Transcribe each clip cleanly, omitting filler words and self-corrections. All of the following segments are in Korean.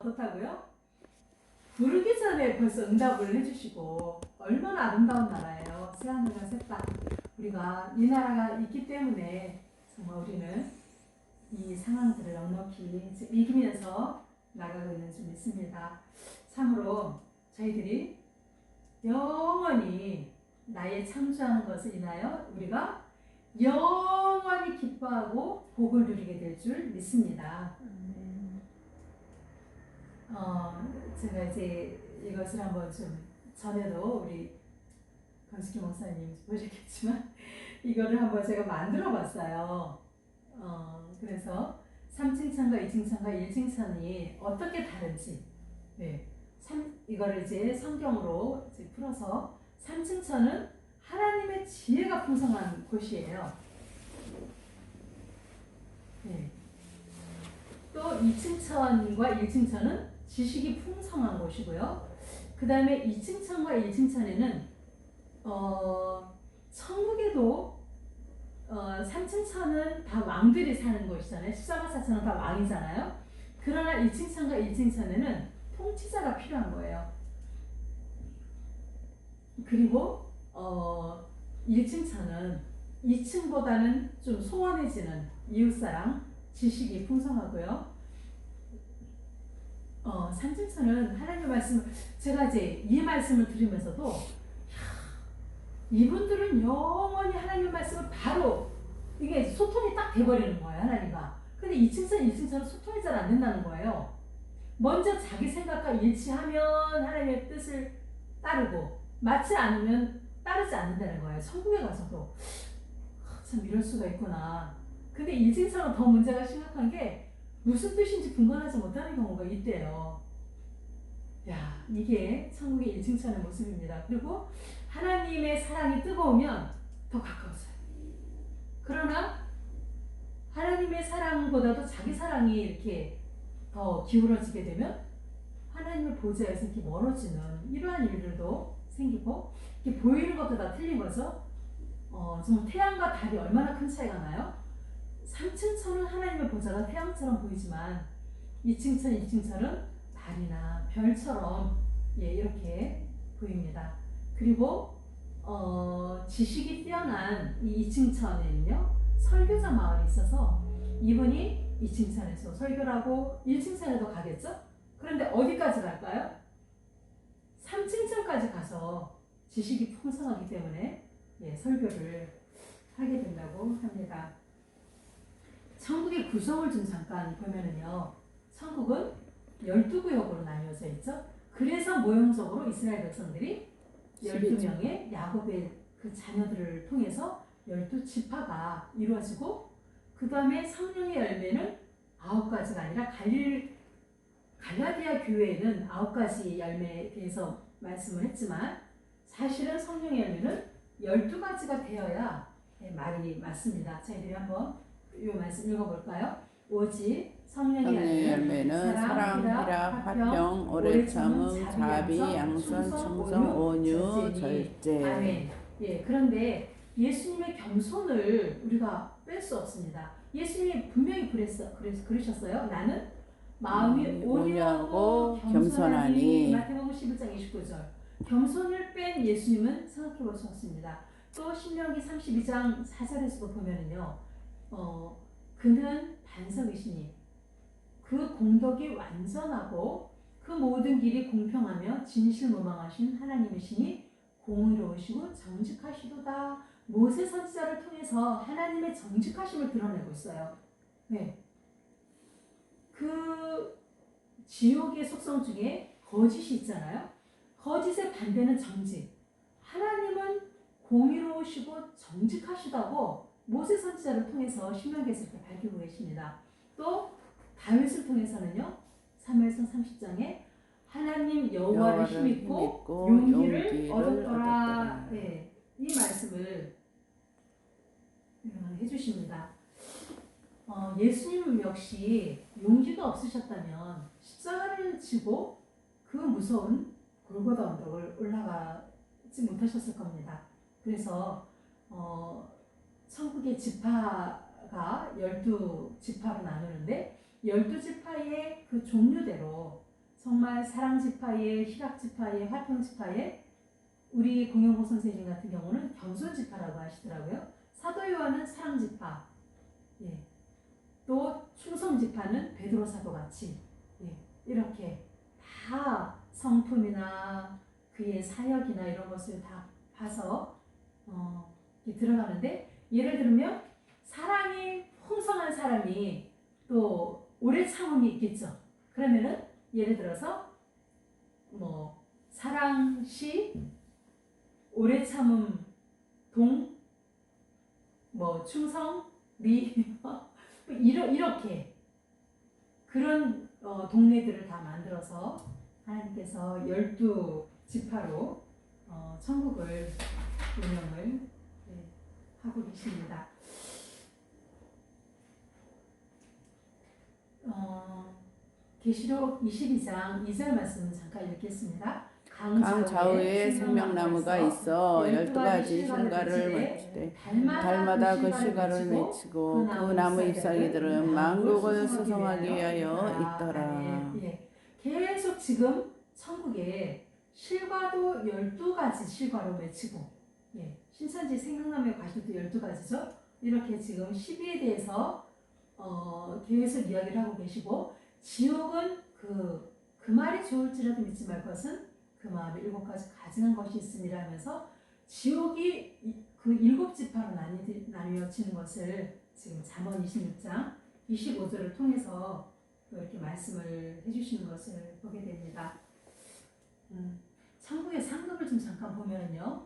어떻다고요? 부르기 전에 벌써 응답을 해주시고 얼마나 아름다운 나라예요. 새하늘과 새 땅. 우리가 이 나라가 있기 때문에 정말 우리는 이 상황들을 넉넉히 이기면서 나가고 있는 줄 믿습니다. 참으로 저희들이 영원히 나의 창조하는 것을 인하여 우리가 영원히 기뻐하고 복을 누리게 될 줄 믿습니다. 제가 이제 이것을 한번 좀 전에도 우리 강식희 목사님 보셨겠지만 이거를 한번 제가 만들어 봤어요. 그래서 3층천과 2층천과 1층천이 어떻게 다른지, 이거를 이제 성경으로 이제 풀어서 3층천은 하나님의 지혜가 풍성한 곳이에요. 또 2층천과 1층천은 지식이 풍성한 곳이고요. 그 다음에 2층천과 1층천에는 천국에도 3층천은 다 왕들이 사는 곳이잖아요. 14마사천은 다 왕이잖아요. 그러나 2층천과 1층천에는 통치자가 필요한 거예요. 그리고 1층천은 2층보다는 좀 소원해지는 이웃사랑, 지식이 풍성하고요. 3층천은 하나님의 말씀을, 제가 이제 이 말씀을 들으면서도 이분들은 영원히 하나님의 말씀을 바로 이게 소통이 딱 돼버리는 거예요, 하나님과. 근데 2층천, 1층천은 소통이 잘 안 된다는 거예요. 먼저 자기 생각과 일치하면 하나님의 뜻을 따르고 맞지 않으면 따르지 않는다는 거예요. 천국에 가서도. 참 이럴 수가 있구나. 근데 1층천은 더 문제가 심각한 게 무슨 뜻인지 분간하지 못하는 경우가 있대요. 야, 이게 천국의 1층천의 모습입니다. 그리고 하나님의 사랑이 뜨거우면 더 가까워져요. 그러나 하나님의 사랑보다도 자기 사랑이 이렇게 더 기울어지게 되면 하나님의 보좌에서 이렇게 멀어지는 이러한 일들도 생기고, 이렇게 보이는 것도 다 틀린 거죠. 정말 태양과 달이 얼마나 큰 차이가 나요? 3층천은 하나님의 보좌가 태양처럼 보이지만 2층천, 2층천은 달이나 별처럼 이렇게 보입니다. 그리고 지식이 뛰어난 이 2층천에는요 설교자 마을이 있어서 이분이 2층천에서 설교를 하고 1층천에도 가겠죠? 그런데 어디까지 갈까요? 3층천까지 가서 지식이 풍성하기 때문에 설교를 하게 된다고 합니다. 천국의 구성을 좀 잠깐 보면은요, 천국은 12구역으로 나뉘어져 있죠. 그래서 모형적으로 이스라엘 백성들이 12명의 야곱의 그 자녀들을 통해서 12지파가 이루어지고, 그 다음에 성령의 열매는 9가지가 아니라 갈라디아 교회에는 9가지 열매에 대해서 말씀을 했지만 사실은 성령의 열매는 12가지가 되어야 말이 맞습니다. 저희들이 한번 이 말씀 읽어볼까요? 오직 성령의 열매는 사랑, 희락, 화평, 오래 참음, 자비, 양선, 충성, 온유, 절제. 아멘. 그런데 예수님의 겸손을 우리가 뺄 수 없습니다. 예수님이 분명히 그러셨어요. 나는 마음이 온유하고 겸손하니. 마태복음 11장 29절. 겸손을 뺀 예수님은 생각해 볼 수 없습니다. 또 신명기 32장 4절에서도 보면은요, 그는 반석이시니 그 공덕이 완전하고 그 모든 길이 공평하며 진실무망하신 하나님이시니 공의로우시고 정직하시도다. 모세 선지자를 통해서 하나님의 정직하심을 드러내고 있어요. 그 지옥의 속성 중에 거짓이 있잖아요. 거짓의 반대는 정직. 하나님은 공의로우시고 정직하시다고 모세 선지자를 통해서 신명기에서 이렇게 밝히고 계십니다. 또 다윗을 통해서는요, 사무엘상 30장에 하나님 여호와를 힘입고 용기를 얻었더라. 이 말씀을 해주십니다. 예수님 역시 용기가 없으셨다면 십자가를 지고 그 무서운 골고다 언덕을 올라가지 못하셨을 겁니다. 그래서 천국의 지파가 12지파로 나누는데 12지파의 그 종류대로 정말 사랑지파의, 희락지파의, 화평지파의 우리 공영호 선생님 같은 경우는 겸손지파라고 하시더라고요. 사도 요한은 사랑지파, 예. 또 충성지파는 베드로 사도같이, 예. 이렇게 다 성품이나 그의 사역이나 이런 것을 다 봐서 들어가는데, 예를 들면 사랑이 풍성한 사람이 또 오래 참음이 있겠죠. 그러면은 예를 들어서 뭐 사랑시 오래 참음 동 뭐 충성 리 이렇게 그런 동네들을 다 만들어서 하나님께서 12지파로 천국을 운영을 하고 계십니다. 계시록 22장 2절 말씀 잠깐 읽겠습니다. 강 좌우에 생명나무가 있어 12가지 실과를 맺되 달마다 그 실과를 맺히고 그 나무 잎사귀들은 만국을 소송하기 위하여 있더라. 계속 지금 천국에 실과도 12가지 실과로 맺히고, 신천지 생명나무의 과실도 12가지죠. 이렇게 지금 12에 대해서 계속 이야기를 하고 계시고, 지옥은 그 말이 좋을지라도 믿지 말 것은 그 마음에 7가지 가증한 것이 있음이라 하면서 지옥이 그 7지파로 나뉘어지는 것을 지금 잠언 26장 25절을 통해서 이렇게 말씀을 해주시는 것을 보게 됩니다. 천국의 상급을 좀 잠깐 보면요,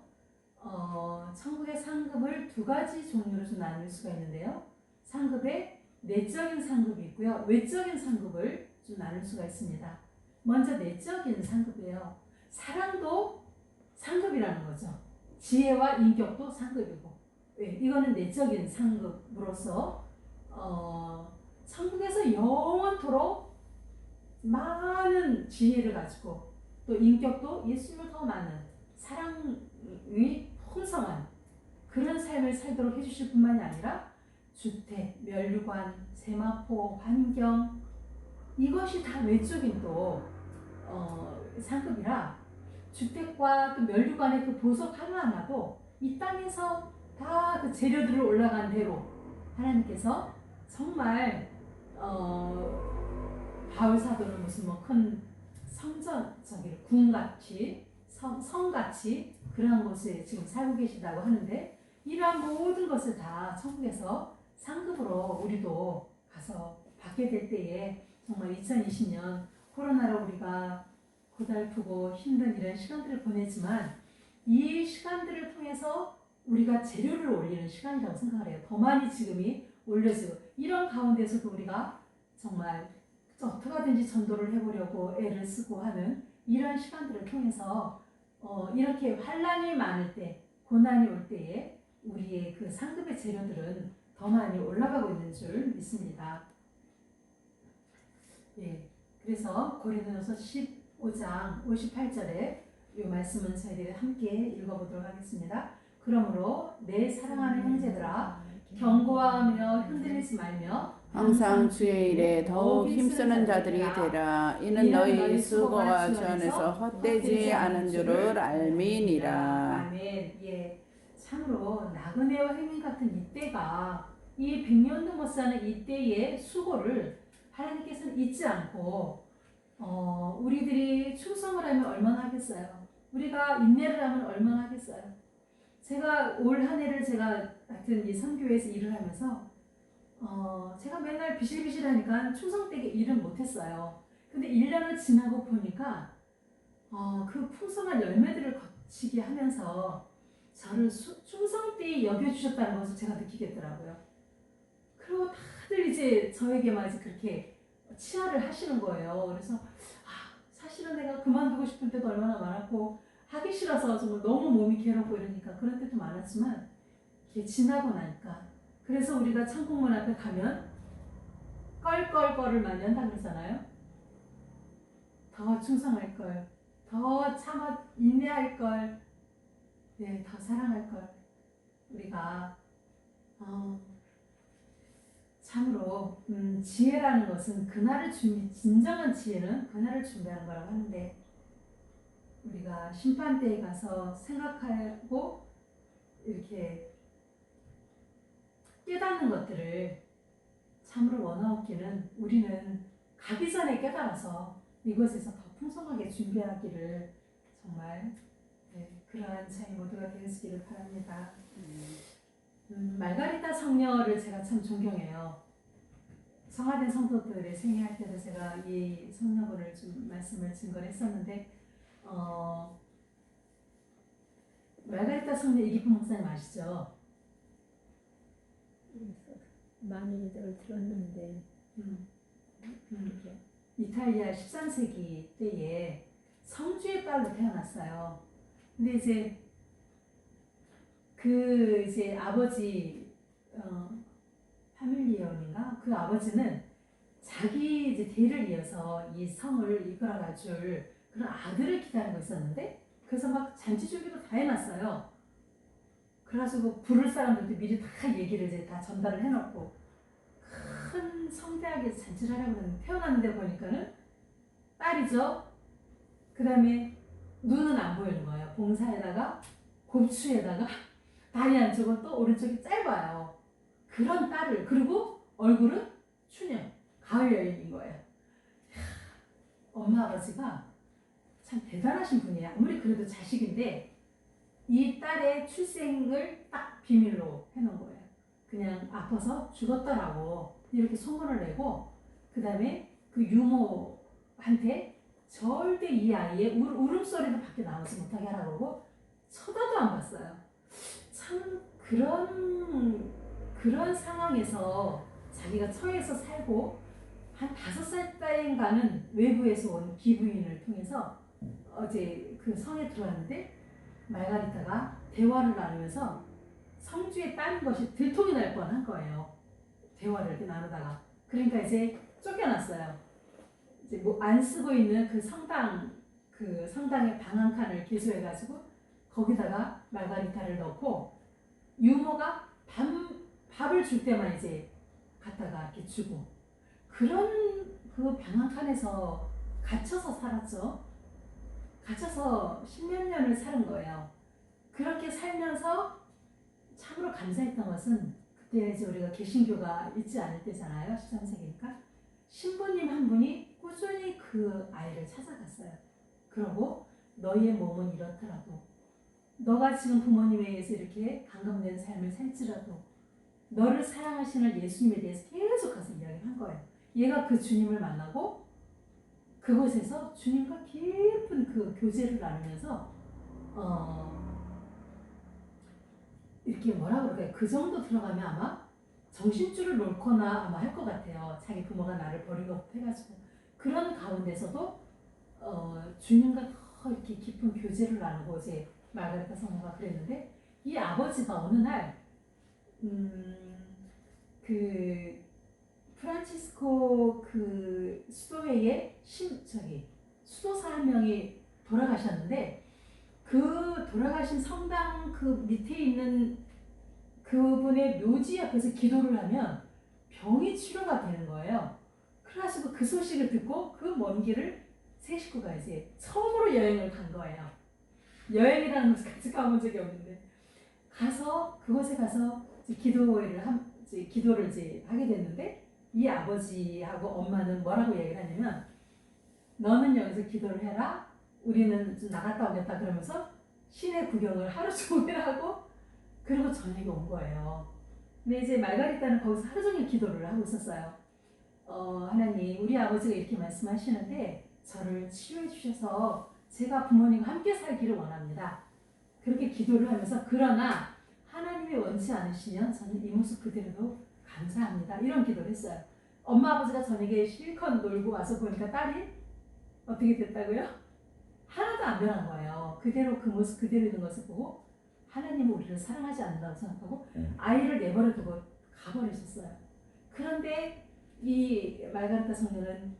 천국의 상급을 2가지 종류로 좀 나눌 수가 있는데요. 상급에 내적인 상급이 있고요, 외적인 상급을 좀 나눌 수가 있습니다. 먼저 내적인 상급이에요. 사랑도 상급이라는 거죠. 지혜와 인격도 상급이고, 이거는 내적인 상급으로서 천국에서 영원토록 많은 지혜를 가지고 또 인격도 예수님을 더 많은 사랑이 풍성한 그런 삶을 살도록 해주실 뿐만이 아니라 주택, 면류관, 세마포, 환경, 이것이 다 외적인 또 상급이라 주택과 또 면류관의 그 보석 하나하나도 이 땅에서 다 그 재료들을 올라간 대로 하나님께서 정말 바울 사도는 무슨 뭐 큰 성전 궁같이 성같이 그러한 곳에 지금 살고 계시다고 하는데, 이러한 모든 것을 다 천국에서 상급으로 우리도 가서 받게 될 때에 정말 2020년 코로나로 우리가 고달프고 힘든 이런 시간들을 보내지만 이 시간들을 통해서 우리가 재료를 올리는 시간이라고 생각을 해요. 더 많이 지금이 올려지고, 이런 가운데서도 우리가 정말 어떻게든지 전도를 해보려고 애를 쓰고 하는 이런 시간들을 통해서 이렇게 환난이 많을 때, 고난이 올 때에 우리의 그 상급의 재료들은 더 많이 올라가고 있는 줄 믿습니다. 그래서 고린도전서 15장 58절에 이 말씀은 저희들이 함께 읽어보도록 하겠습니다. 그러므로 내 사랑하는 형제들아, 경고하며 흔들리지 말며 항상 주의 일에 더욱 힘쓰는 자들이 되라. 이는 너희 수고가 주 안에서 헛되지 않은 줄을 알미니라. 아멘. 참으로 나그네와 혜민 같은 이때가, 이 100년도 못 사는 이때의 수고를 하나님께서는 잊지 않고 우리들이 충성을 하면 얼마나 하겠어요. 우리가 인내를 하면 얼마나 하겠어요. 제가 올 한 해를 제가 하여튼 이 선교회에서 일을 하면서 제가 맨날 비실비실하니까 충성되게 일은 못했어요. 근데 1년을 지나고 보니까 그 풍성한 열매들을 거치게 하면서 저를 충성되게 여겨주셨다는 것을 제가 느끼겠더라고요. 그리고 다들 이제 저에게만 이제 그렇게 치하를 하시는 거예요. 그래서 사실은 내가 그만두고 싶을 때도 얼마나 많았고, 하기 싫어서 정말 너무 몸이 괴롭고 이러니까 그런 때도 많았지만, 이게 지나고 나니까, 그래서 우리가 창공문 앞에 가면 껄껄껄을 많이 한다 그러잖아요. 더 충성할 걸, 더 참아 인내할 걸, 더 사랑할 걸, 우리가 참으로 지혜라는 것은 진정한 지혜는 그날을 준비하는 거라고 하는데 우리가 심판대에 가서 생각하고 이렇게 깨닫는 것들을 참으로 원하옵기는 우리는 가기 전에 깨달아서 이곳에서 더 풍성하게 준비하기를 정말 그러한 저희 모두가 되시기를 바랍니다. 말가리타 성녀를 제가 참 존경해요. 성화된 성도들의 생애할 때도 제가 이 성녀분을 좀 말씀을 증거했었는데 말가리타 성녀 이기품 목사님 아시죠? 많이들 들었는데 이탈리아 13세기 때에 성주의 딸로 태어났어요. 근데 이제 아버지 파밀리온인가 그 아버지는 자기 이제 대를 이어서 이 성을 이끌어갈 줄 그런 아들을 기다리고 있었는데 그래서 막 잔치 준비도 다 해놨어요. 그래가지고 부를 사람들도 미리 다 얘기를 이제 다 전달을 해놓고 큰 성대하게 잔치를 하려고 했는데 태어났는데 보니까는 딸이죠. 그 다음에 눈은 안 보이는 거예요. 봉사에다가 곱추에다가 다리 한쪽은 또 오른쪽이 짧아요. 그런 딸을 그리고 얼굴은 추녀 가을 여인인 거예요. 엄마 아버지가 참 대단하신 분이에요. 아무리 그래도 자식인데 이 딸의 출생을 딱 비밀로 해놓은 거예요. 그냥 아파서 죽었다라고 이렇게 소문을 내고 그 다음에 그 유모한테 절대 이 아이의 울음소리도 밖에 나오지 못하게 하라고 그러고 쳐다도 안 봤어요. 참 그런 상황에서 자기가 처해서 살고 한 5살 때인가는 외부에서 온 기부인을 통해서 어제 그 성에 들어왔는데 말가리타가 대화를 나누면서 성주에 따른 것이 들통이 날 뻔한 거예요. 대화를 이렇게 나누다가 그러니까 이제 쫓겨났어요. 이제 뭐 안 쓰고 있는 그 성당의 방 한 칸을 개조해가지고 거기다가 말가리타를 넣고 유모가 밥을 줄 때만 이제 갖다가 이렇게 주고 그런 그 방 한 칸에서 갇혀서 살았죠. 갇혀서 10몇 년을 사는 거예요. 그렇게 살면서 참으로 감사했던 것은 그때 이제 우리가 개신교가 있지 않을 때잖아요. 13세기니까. 신부님 한 분이 꾸준히 그 아이를 찾아갔어요. 그러고 너희의 몸은 이렇더라도 너가 지금 부모님에 의해서 이렇게 감금된 삶을 살지라도 너를 사랑하시는 예수님에 대해서 계속 가서 이야기를 한 거예요. 얘가 그 주님을 만나고 그곳에서 주님과 깊은 그 교제를 나누면서 이렇게 뭐라 그럴까요? 그 정도 들어가면 아마 정신줄을 놓거나 아마 할 것 같아요. 자기 부모가 나를 버리고 해가지고 그런 가운데서도 주님과 더 이렇게 깊은 교제를 나누고 이제 말가리타 성녀가 그랬는데 이 아버지가 어느 날 그 프란치스코 그 수도회의 수도사 한 명이 돌아가셨는데 그 돌아가신 성당 그 밑에 있는 그분의 묘지 앞에서 기도를 하면 병이 치료가 되는 거예요. 그래가지고 그 소식을 듣고 그 먼 길을 세 식구가 이제 처음으로 여행을 간 거예요. 여행이라는 것을 같이 가본 적이 없는데 가서 그곳에 가서 이제 기도를 이제 하게 됐는데 이 아버지하고 엄마는 뭐라고 얘기를 하냐면 너는 여기서 기도를 해라. 우리는 좀 나갔다 오겠다 그러면서 시내 구경을 하루 종일 하고 그리고 저녁에 온 거예요. 근데 이제 말가리타는 거기서 하루 종일 기도를 하고 있었어요. 하나님, 우리 아버지가 이렇게 말씀하시는데 저를 치유해 주셔서 제가 부모님과 함께 살기를 원합니다. 그렇게 기도를 하면서 그러나 하나님이 원치 않으시면 저는 이 모습 그대로도 감사합니다. 이런 기도를 했어요. 엄마 아버지가 저녁에 실컷 놀고 와서 보니까 딸이 어떻게 됐다고요? 하나도 안 변한 거예요. 그대로 그 모습 그대로 있는 것을 보고 하나님은 우리를 사랑하지 않는다고 생각하고 아이를 내버려 두고 가버리셨어요. 그런데 이 말가리타 성녀는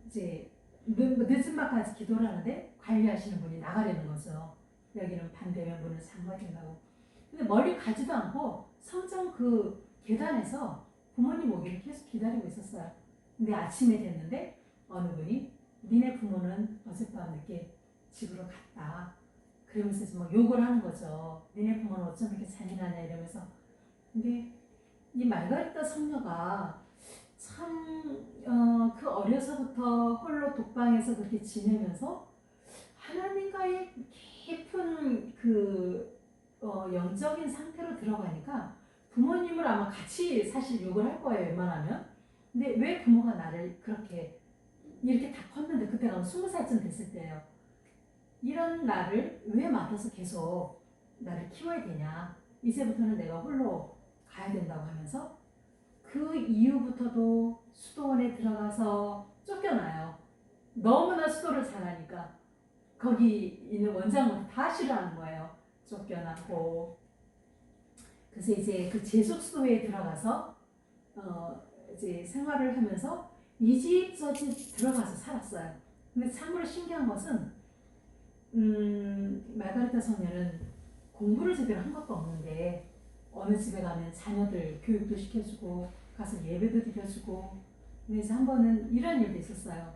이제 늦은 밤까지 기도를 하는데 관리하시는 분이 나가려는 거죠. 여기는 반대면 문을 잠궈야 된다고. 근데 멀리 가지도 않고 성전 그 계단에서 부모님 오기를 계속 기다리고 있었어요. 근데 아침에 됐는데 어느 분이 니네 부모는 어젯밤 늦게 집으로 갔다. 그러면서 이제 막 욕을 하는 거죠. 니네 부모는 어쩜 이렇게 잔인하냐 이러면서. 근데 이 말가리타 성녀가 참 그 어려서부터 홀로 독방에서 그렇게 지내면서 하나님과의 깊은 그 영적인 상태로 들어가니까 부모님을 아마 같이 사실 욕을 할 거예요, 웬만하면. 근데 왜 부모가 나를 그렇게 이렇게 다 컸는데 그때가 20살쯤 됐을 때예요. 이런 나를 왜 맡아서 계속 나를 키워야 되냐. 이제부터는 내가 홀로 가야 된다고 하면서 그 이후부터도 수도원에 들어가서 쫓겨나요. 너무나 수도를 잘하니까 거기 있는 원장은 다 싫어하는 거예요. 쫓겨나고. 그래서 이제 그 제숙소에 들어가서 이제 생활을 하면서 이 집 저 집 들어가서 살았어요. 근데 참으로 신기한 것은 말가리타 성녀는 공부를 제대로 한 것도 없는데 어느 집에 가면 자녀들 교육도 시켜주고 가서 예배도 드려주고. 그래서 한 번은 이런 일도 있었어요.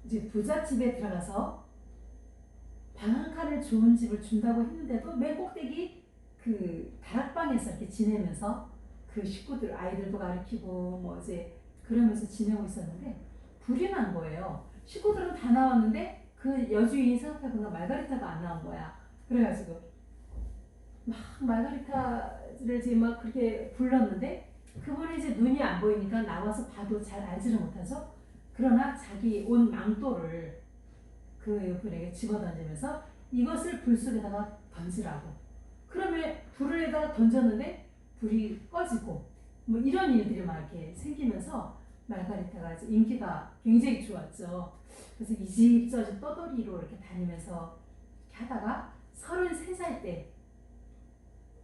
이제 부잣집에 들어가서 방 한 칸을 좋은 집을 준다고 했는데도 맨 꼭대기 그 다락방에서 이렇게 지내면서 그 식구들 아이들도 가르치고 뭐 이제 그러면서 지내고 있었는데 불이 난 거예요. 식구들은 다 나왔는데 그 여주인이 생각해보니까 말가리타가 안 나온 거야. 그래가지고 막 말가리타를 이제 막 그렇게 불렀는데 그분이 이제 눈이 안 보이니까 나와서 봐도 잘 알지를 못하죠. 그러나 자기 온 망토를 그 분에게 집어던지면서 이것을 불 속에다가 던지라고. 그러면 불에다가 던졌는데 불이 꺼지고 뭐 이런 일들이 막 이렇게 생기면서 말가리타가 이제 인기가 굉장히 좋았죠. 그래서 이 집 저 집 떠돌이로 이렇게 다니면서 이렇게 하다가 33살 때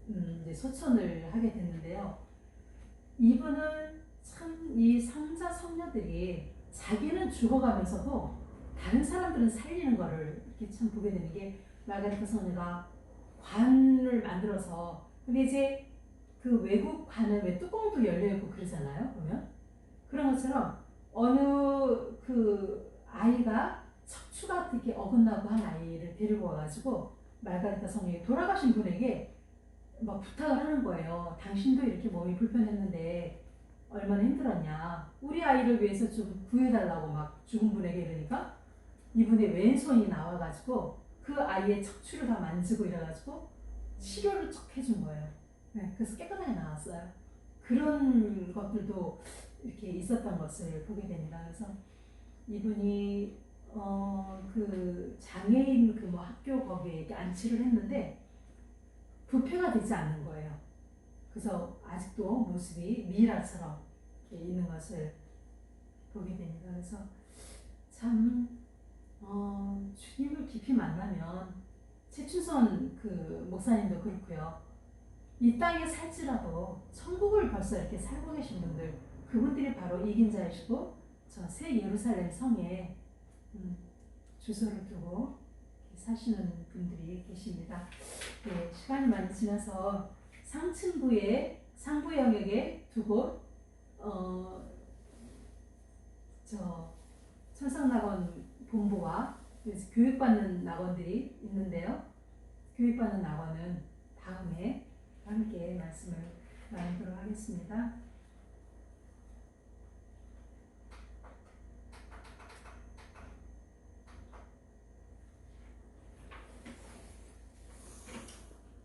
이제 소천을 하게 됐는데요. 이분은 참 이 성자 성녀들이 자기는 죽어가면서도 다른 사람들은 살리는 거를 이렇게 참 보게 되는 게 말가리타 성녀가 관을 만들어서 근데 이제 그 외국 관은 왜 뚜껑도 열려있고 그러잖아요. 보면 그런 것처럼 어느 그 아이가 척추가 되게 어긋나고 한 아이를 데리고 와가지고 말가리타 성녀이 돌아가신 분에게 막 부탁을 하는 거예요. 당신도 이렇게 몸이 불편했는데 얼마나 힘들었냐. 우리 아이를 위해서 좀 구해달라고 막 죽은 분에게 이러니까 이분의 왼손이 나와가지고 그 아이의 척추를 다 만지고 이래가지고 치료를 척 해준 거예요. 네, 그래서 깨끗하게 나왔어요. 그런 것들도 이렇게 있었던 것을 보게 됩니다. 그래서 이분이 그 장애인 그 뭐 학교 거기에 이렇게 안치를 했는데 부패가 되지 않는 거예요. 그래서 아직도 모습이 미라처럼 이렇게 있는 것을 보게 됩니다. 그래서 참 주님을 깊이 만나면 최춘선 그 목사님도 그렇고요. 이 땅에 살지라도 천국을 벌써 이렇게 살고 계신 분들 그분들이 바로 이긴 자이시고 저 새 예루살렘 성에 주소를 두고 사시는 분들이 계십니다. 네, 시간이 많이 지나서 상층부의 상부 영역에 두 곳, 저 천상낙원 본부와 교육받는 낙원들이 있는데요. 교육받는 낙원은 다음에 함께 말씀을 나누도록 하겠습니다.